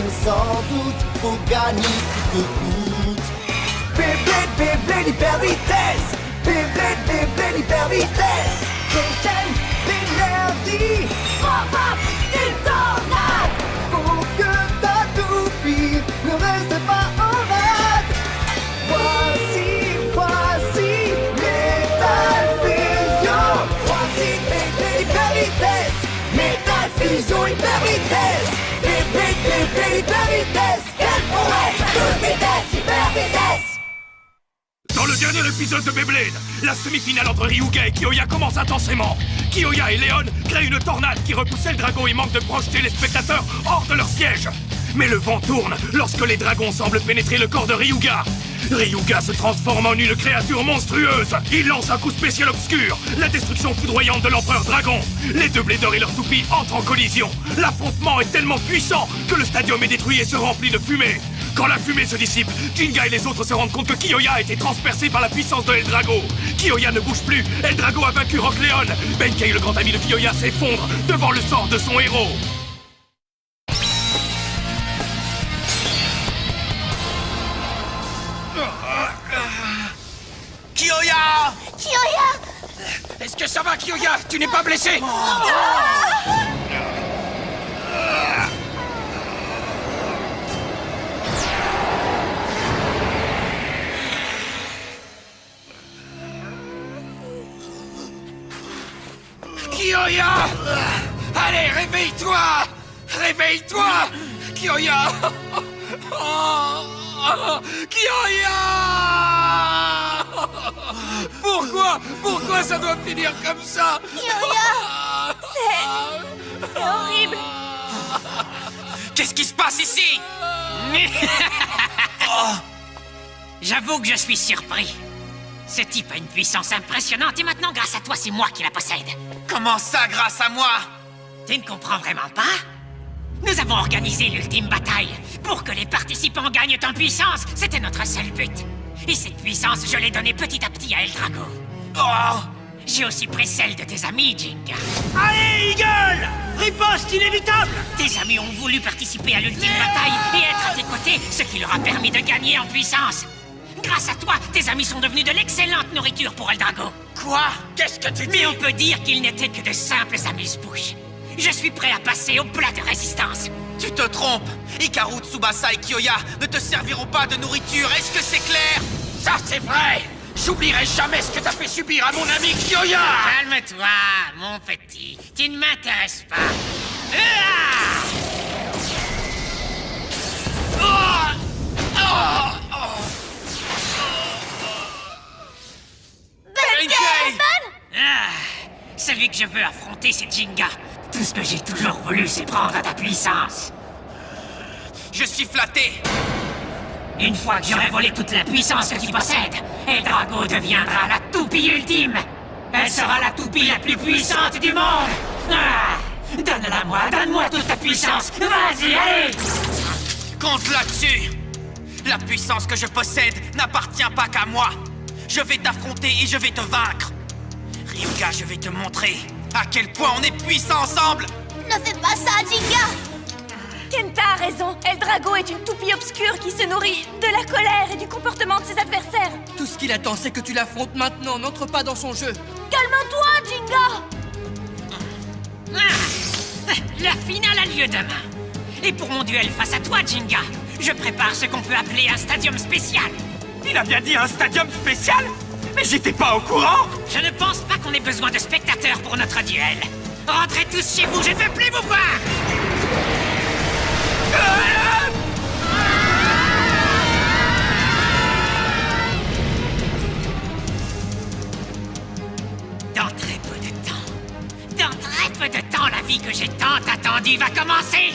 mais sans doute, faut gagner coûte que coûte. Beyblade, Beyblade, hyper vitesse. Beyblade, Beyblade, hyper vitesse. Prochaine l'énergie. Pop-up, une tornade. Pour que ta toupie ne reste pas en rade. Voici Metal Fusion. Voici Beyblade, hyper vitesse. Metal Fusion, hyper vitesse. Beyblade, Beyblade, hyper vitesse. Quelle prouesse, toute vitesse, hyper vitesse. Dans le dernier épisode de Beyblade, la semi-finale entre Ryuga et Kyoya commence intensément. Kyoya et Léon créent une tornade qui repoussait le dragon et manque de projeter les spectateurs hors de leur siège. Mais le vent tourne lorsque les dragons semblent pénétrer le corps de Ryuga. Ryuga se transforme en une créature monstrueuse. Il lance un coup spécial obscur, la destruction foudroyante de l'empereur dragon. Les deux bladers et leur toupie entrent en collision. L'affrontement est tellement puissant que le stadium est détruit et se remplit de fumée. Quand la fumée se dissipe, Jinga et les autres se rendent compte que Kyoya a été transpercé par la puissance de Eldrago. Kyoya ne bouge plus, Eldrago a vaincu Rock Léon. Benkei, le grand ami de Kyoya, s'effondre devant le sort de son héros. Kyoya! Kyoya! Est-ce que ça va, Kyoya? Tu n'es pas blessé? Kyoya! Allez, réveille-toi! Réveille-toi! Kyoya! Oh, Kyoya! Pourquoi ça doit finir comme ça? Kyoya! C'est horrible! Qu'est-ce qui se passe ici? J'avoue que je suis surpris. Ce type a une puissance impressionnante et maintenant, grâce à toi, c'est moi qui la possède. Comment ça, grâce à moi? Tu ne comprends vraiment pas? Nous avons organisé l'ultime bataille. Pour que les participants gagnent en puissance, c'était notre seul but. Et cette puissance, je l'ai donnée petit à petit à Eldrago. Oh! J'ai aussi pris celle de tes amis, Jinga. Allez, Eagle! Riposte inévitable! Tes amis ont voulu participer à l'ultime bataille et être à tes côtés, ce qui leur a permis de gagner en puissance. Grâce à toi, tes amis sont devenus de l'excellente nourriture pour Eldrago. Quoi? Qu'est-ce que tu dis? Mais on peut dire qu'ils n'étaient que de simples amuse-bouches. Je suis prêt à passer au plat de résistance. Tu te trompes! Hikaru, Tsubasa et Kyoya ne te serviront pas de nourriture, est-ce que c'est clair? Ça, c'est vrai! J'oublierai jamais ce que t'as fait subir à mon ami Kyoya! Calme-toi, mon petit. Tu ne m'intéresses pas. Ah! Benkei! Celui que je veux affronter, c'est Jinga. Tout ce que j'ai toujours voulu, c'est prendre à ta puissance. Je suis flatté! Une fois que j'aurai volé toute la puissance que tu possèdes, Eldrago deviendra la toupie ultime. Elle sera la toupie la plus puissante du monde. Donne-la moi, donne-moi toute ta puissance. Vas-y, allez! Compte là-dessus! La puissance que je possède n'appartient pas qu'à moi. Je vais t'affronter et je vais te vaincre. Ryuga, je vais te montrer à quel point on est puissants ensemble. Ne fais pas ça, Jinga! Kenta a raison. Eldrago est une toupie obscure qui se nourrit de la colère et du comportement de ses adversaires. Tout ce qu'il attend, c'est que tu l'affrontes maintenant. N'entre pas dans son jeu. Calme-toi, Jinga! La finale a lieu demain. Et pour mon duel face à toi, Jinga, je prépare ce qu'on peut appeler un stadium spécial. Il a bien dit un stadium spécial? Mais j'étais pas au courant! Je ne pense pas qu'on ait besoin de spectateurs pour notre duel. Rentrez tous chez vous, je ne veux plus vous voir! Dans très peu de temps, la vie que j'ai tant attendue va commencer!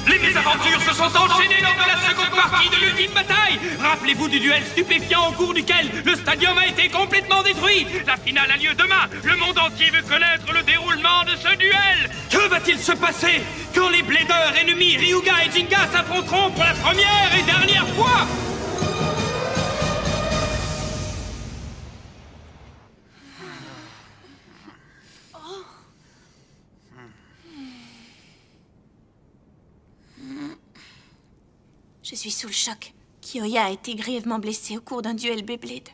Les mésaventures se sont enchaînées lors de la seconde partie de l'ultime bataille. Rappelez-vous du duel stupéfiant au cours duquel le stadium a été complètement détruit. La finale a lieu demain. Le monde entier veut connaître le déroulement de ce duel. Que va-t-il se passer quand les bladers ennemis Ryuga et Jinga s'affronteront pour la première et dernière fois? Je suis sous le choc. Kyoya a été grièvement blessé au cours d'un duel Beyblade.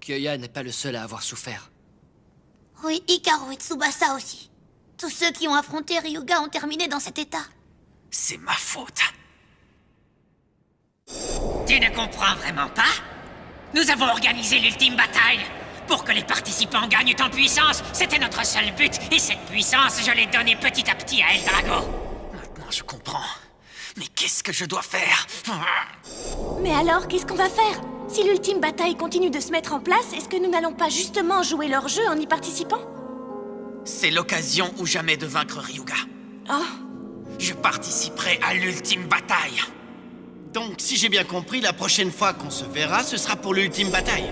Kyoya n'est pas le seul à avoir souffert. Oui, Hikaru et Tsubasa aussi. Tous ceux qui ont affronté Ryuga ont terminé dans cet état. C'est ma faute. Tu ne comprends vraiment pas? Nous avons organisé l'ultime bataille. Pour que les participants gagnent en puissance, c'était notre seul but. Et cette puissance, je l'ai donnée petit à petit à Eldrago. Maintenant, je comprends. Mais qu'est-ce que je dois faire? Mais alors, qu'est-ce qu'on va faire? Si l'ultime bataille continue de se mettre en place, est-ce que nous n'allons pas justement jouer leur jeu en y participant? C'est l'occasion ou jamais de vaincre Ryuga. Oh, Je participerai à l'ultime bataille. Donc, si j'ai bien compris, la prochaine fois qu'on se verra, ce sera pour l'ultime bataille.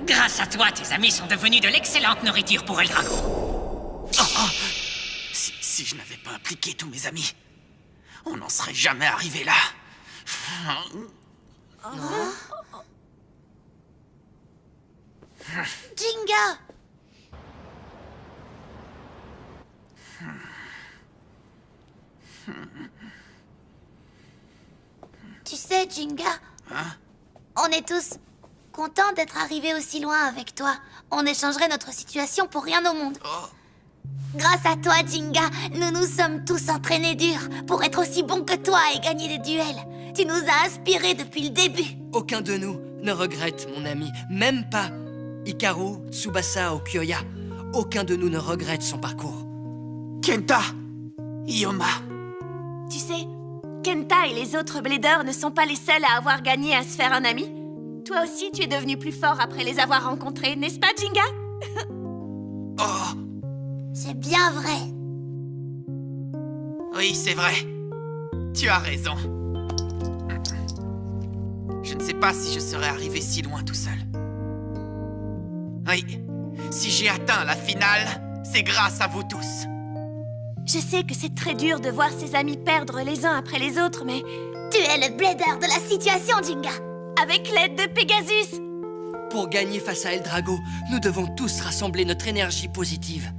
Grâce à toi, tes amis sont devenus de l'excellente nourriture pour Eldrago. Si je n'avais pas impliqué tous mes amis, on n'en serait jamais arrivé là. Jinga! Tu sais, Jinga, on est tous contents d'être arrivés aussi loin avec toi. On échangerait notre situation pour rien au monde. Grâce à toi, Jinga, nous nous sommes tous entraînés dur pour être aussi bons que toi et gagner des duels. Tu nous as inspirés depuis le début. Aucun de nous ne regrette, mon ami. Même pas Hikaru, Tsubasa ou Kyoya. Aucun de nous ne regrette son parcours. Kenta! Ioma! tu sais, Kenta et les autres bladers ne sont pas les seuls à avoir gagné à se faire un ami. Toi aussi, tu es devenu plus fort après les avoir rencontrés, n'est-ce pas, Jinga? C'est bien vrai. Oui, c'est vrai. Tu as raison. Je ne sais pas si je serais arrivé si loin tout seul. Oui, si j'ai atteint la finale, c'est grâce à vous tous. Je sais que c'est très dur de voir ses amis perdre les uns après les autres, mais Tu es le blader de la situation, Jinga. avec l'aide de Pegasus, Pour gagner face à Eldrago, nous devons tous rassembler notre énergie positive.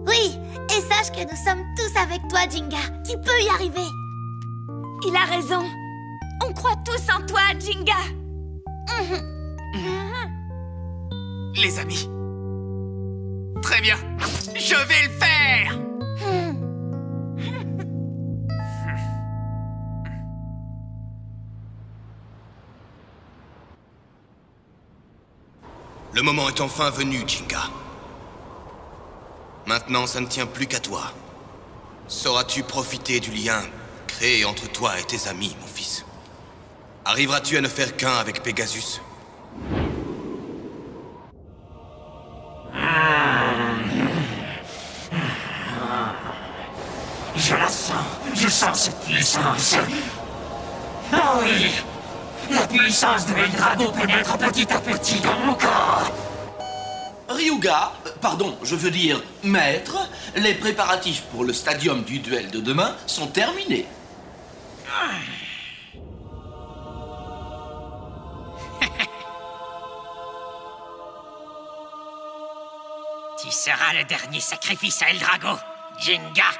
Oui, et sache que nous sommes tous avec toi, Jinga. Tu peux y arriver. il a raison. On croit tous en toi, Jinga. Les amis. Très bien. Je vais le faire. Le moment est enfin venu, Jinga. Maintenant, ça ne tient plus qu'à toi. Sauras-tu profiter du lien créé entre toi et tes amis, mon fils? Arriveras-tu à ne faire qu'un avec Pegasus? Je la sens. Je sens cette puissance. Oh oui. La puissance de Eldrago pénètre petit à petit dans mon corps. Ryuga, pardon, je veux dire maître, les préparatifs pour le stadium du duel de demain sont terminés. Tu seras le dernier sacrifice à Eldrago, Jinga.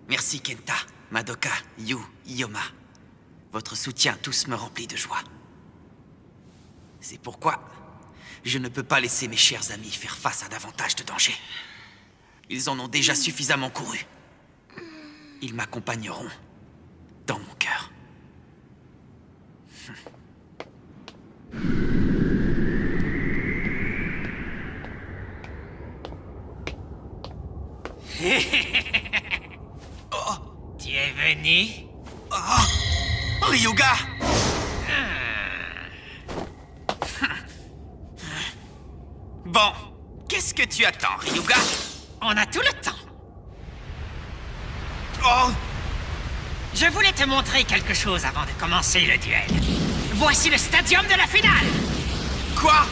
Merci Kenta, Madoka, Yu, Ioma. Votre soutien tous me remplit de joie. C'est pourquoi je ne peux pas laisser mes chers amis faire face à davantage de dangers. Ils en ont déjà suffisamment couru. Ils m'accompagneront dans mon cœur. Tu es venu? Ryuga! Bon, qu'est-ce que tu attends, Ryuga? On a tout le temps. Oh! Je voulais te montrer quelque chose avant de commencer le duel. Voici le stadium de la finale. Quoi?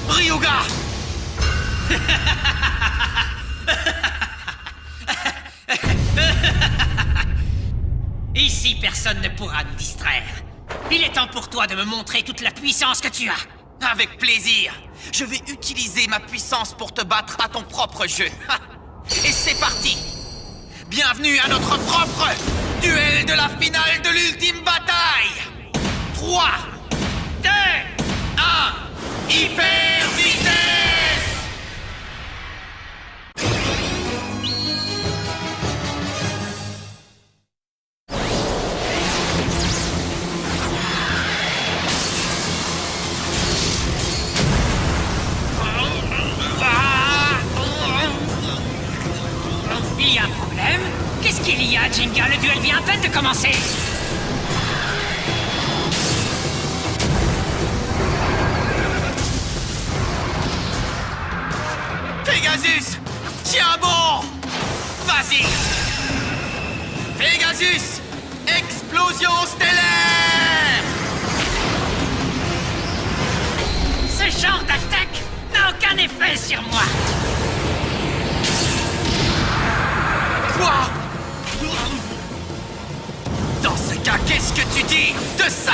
Ryuga! Ici, personne ne pourra nous distraire. Il est temps pour toi de me montrer toute la puissance que tu as. Avec plaisir. Je vais utiliser ma puissance pour te battre à ton propre jeu. Et c'est parti. Bienvenue à notre propre duel de la finale de l'ultime bataille. 3, 2, 1, hyper vitesse! Il y a un problème? Qu'est-ce qu'il y a, Jinga? Le duel vient à peine de commencer. Pegasus! Tiens bon! Vas-y! Pegasus! Explosion stellaire! Ce genre d'attaque n'a aucun effet sur moi. Quoi? Dans ce cas, qu'est-ce que tu dis de ça?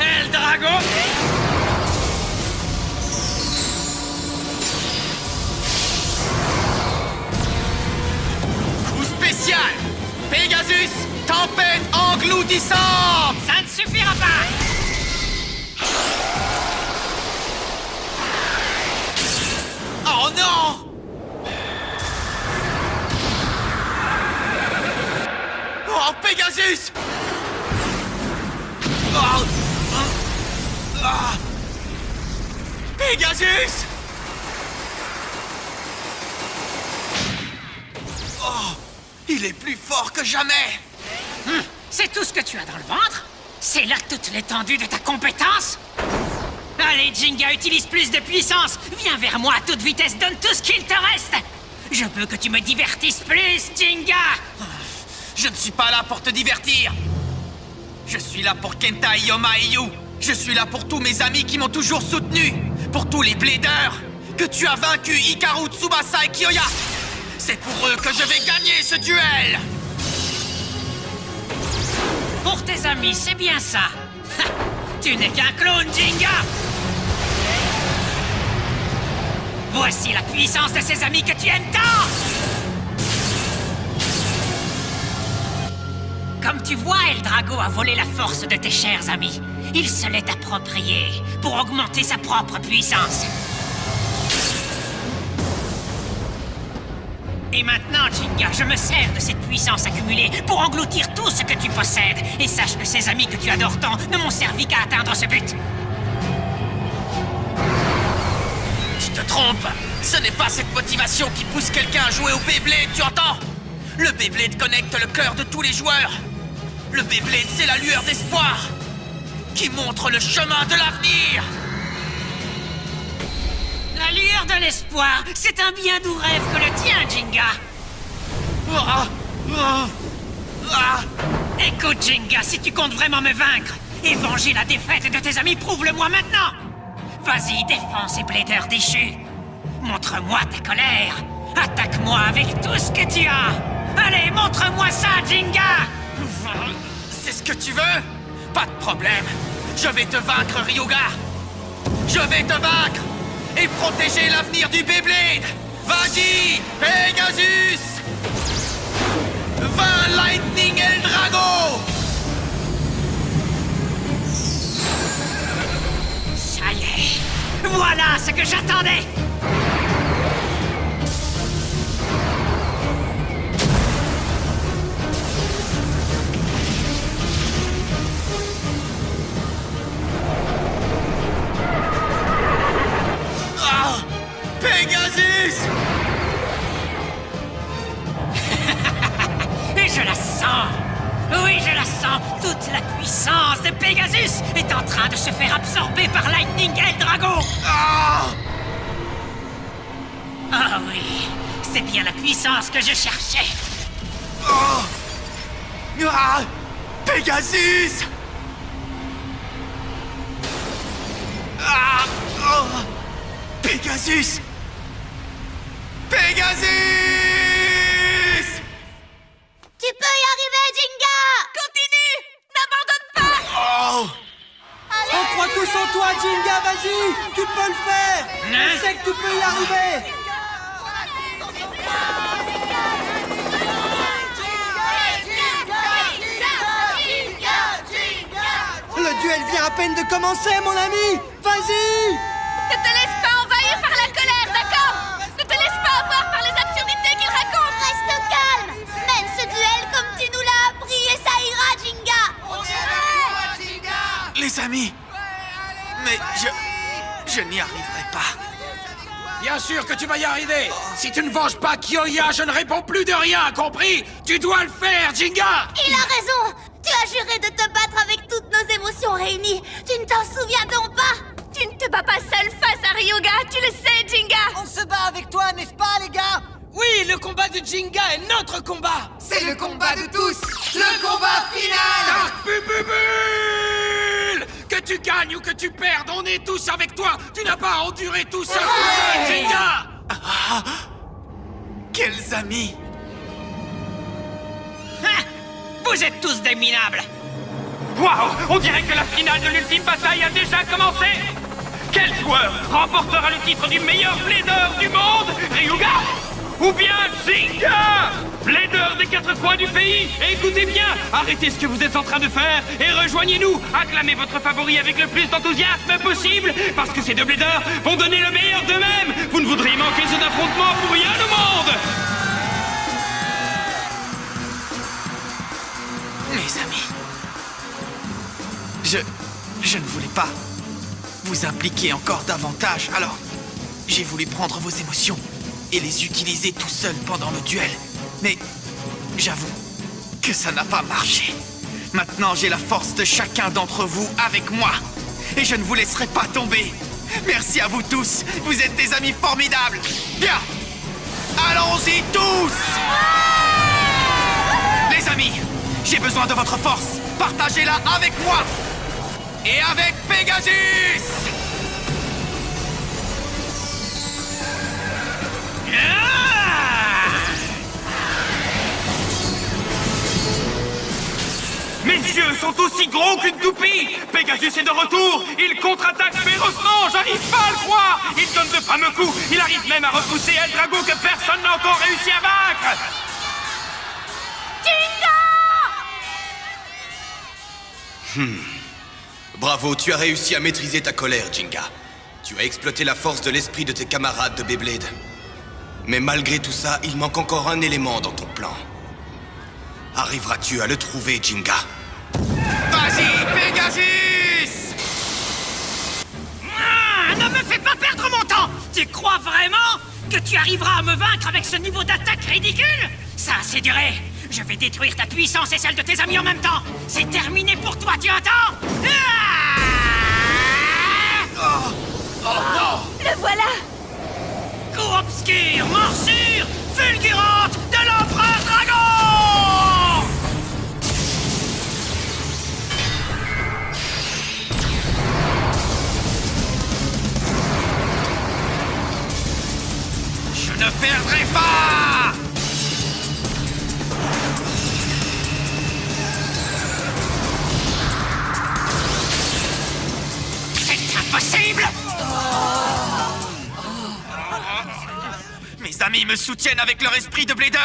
El Drago! Coup spécial! Pegasus! Tempête engloutissante! Ça ne suffira pas! Oh non! Oh, Pegasus! Oh! Ah! Pegasus! Oh! Il est plus fort que jamais! C'est tout ce que tu as dans le ventre? C'est là toute l'étendue de ta compétence? Allez, Jinga, utilise plus de puissance! Viens vers moi à toute vitesse, donne tout ce qu'il te reste! Je veux que tu me divertisses plus, Jinga! Je ne suis pas là pour te divertir! Je suis là pour Kenta Ioma et Yu! Je suis là pour tous mes amis qui m'ont toujours soutenu! Pour tous les bladers! Que tu as vaincu Hikaru, Tsubasa et Kyoya! C'est pour eux que je vais gagner ce duel! Pour tes amis, c'est bien ça! Ha! Tu n'es qu'un clone, Jinga! Voici la puissance de ces amis que tu aimes tant! Comme tu vois, El Drago a volé la force de tes chers amis. Il se l'est approprié pour augmenter sa propre puissance. Et maintenant, Jinga, je me sers de cette puissance accumulée pour engloutir tout ce que tu possèdes. Et sache que ces amis que tu adores tant ne m'ont servi qu'à atteindre ce but. Tu te trompes! Ce n'est pas cette motivation qui pousse quelqu'un à jouer au Beyblade, tu entends? Le Beyblade connecte le cœur de tous les joueurs. Le Beyblade, c'est la lueur d'espoir qui montre le chemin de l'avenir. La lueur de l'espoir, c'est un bien doux rêve que le tien, Jinga. Écoute, Jinga, si tu comptes vraiment me vaincre et venger la défaite de tes amis, prouve-le-moi maintenant. Vas-y, défends ces bladers déchus. Montre-moi ta colère. Attaque-moi avec tout ce que tu as. Allez, montre-moi ça, Jinga. C'est ce que tu veux? Pas de problème. Je vais te vaincre, Ryuga. Je vais te vaincre et protéger l'avenir du Beyblade. Vas-y, Pegasus! Va, Lightning El Drago! Ça y est. Voilà ce que j'attendais. Pegasus! Et je la sens. Oui, je la sens. Toute la puissance de Pegasus est en train de se faire absorber par Lightning El Drago. Ah oui, c'est bien la puissance que je cherchais. Pegasus! Ah! Oh! Pegasus! Pegasus! Tu peux y arriver, Jinga! Continue! N'abandonne pas! Oh! On croit tous en toi, Jinga, vas-y! Tu peux le faire! Je sais que tu peux y arriver! Le duel vient à peine de commencer, mon ami! Vas-y! Ne te laisse pas envahir par la colère, d'accord? Ne te laisse pas avoir par les absurdités qu'il raconte! Reste calme! Mène ce duel comme tu nous l'as appris et ça ira, Jinga! Les amis! Mais je n'y arriverai pas. Bien sûr que tu vas y arriver. Si tu ne venges pas Kyoya, je ne réponds plus de rien, compris? Tu dois le faire, Jinga! Il a raison! Tu as juré de te battre avec toutes nos émotions réunies. Tu ne t'en souviens donc pas? Tu ne te bats pas seul face à Ryuga, tu le sais, Jinga! On se bat avec toi, n'est-ce pas, les gars? Oui, le combat de Jinga est notre combat! C'est le combat de tous, le combat final. Dark Bubule! Que tu gagnes ou que tu perdes, on est tous avec toi. Tu n'as pas à endurer tout ça, Jinga! Quels amis! Vous êtes tous des minables! Waouh! On dirait que la finale de l'ultime bataille a déjà commencé! Quel joueur remportera le titre du meilleur blader du monde? Ryuga? Ou bien Jinga? Blader des 4 coins du pays! Écoutez bien! Arrêtez ce que vous êtes en train de faire et rejoignez-nous! Acclamez votre favori avec le plus d'enthousiasme possible! Parce que ces deux bladers vont donner le meilleur d'eux-mêmes! Vous ne voudriez manquer cet affrontement pour rien au monde! Mes amis, je ne voulais pas vous impliquer encore davantage, alors j'ai voulu prendre vos émotions et les utiliser tout seul pendant le duel. Mais j'avoue que ça n'a pas marché. Maintenant, j'ai la force de chacun d'entre vous avec moi et je ne vous laisserai pas tomber. Merci à vous tous, vous êtes des amis formidables. Bien, allons-y tous! Les amis, j'ai besoin de votre force. Partagez-la avec moi et avec Pegasus. Mes yeux sont aussi gros qu'une toupie! Pegasus est de retour! Il contre-attaque férocement! J'arrive pas à le croire! Il donne de fameux coups! Il arrive même à repousser El Drago que personne n'a encore réussi à vaincre! Bravo, tu as réussi à maîtriser ta colère, Jinga. Tu as exploité la force de l'esprit de tes camarades de Beyblade. Mais malgré tout ça, il manque encore un élément dans ton plan. Arriveras-tu à le trouver, Jinga? Vas-y, Pegasus! Ne me fais pas perdre mon temps! Tu crois vraiment que tu arriveras à me vaincre avec ce niveau d'attaque ridicule? Ça a assez duré! Je vais détruire ta puissance et celle de tes amis en même temps! C'est terminé pour toi, tu entends? Le voilà! Coup obscur, morsure, fulgurante de l'empereur dragon! Je ne perdrai pas! C'est impossible! Mes amis me soutiennent avec leur esprit de blader,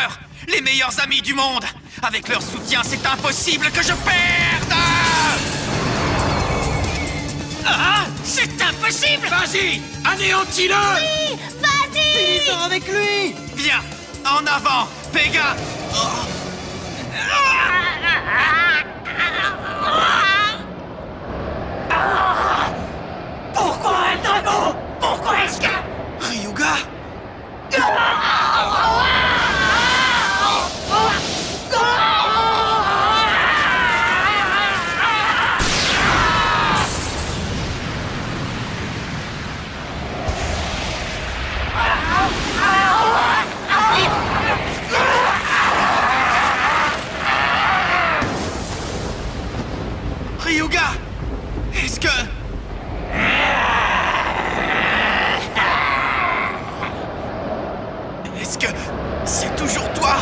les meilleurs amis du monde. Avec leur soutien, c'est impossible que je perde! Ah! C'est impossible! Vas-y! Anéantis-le! Oui, vas-y! Finissons avec lui! Bien, en avant, Pega! Pourquoi El Drago? Pourquoi est-ce que... Ryuga? Ryuga! Est-ce que... Est-ce que... c'est toujours toi?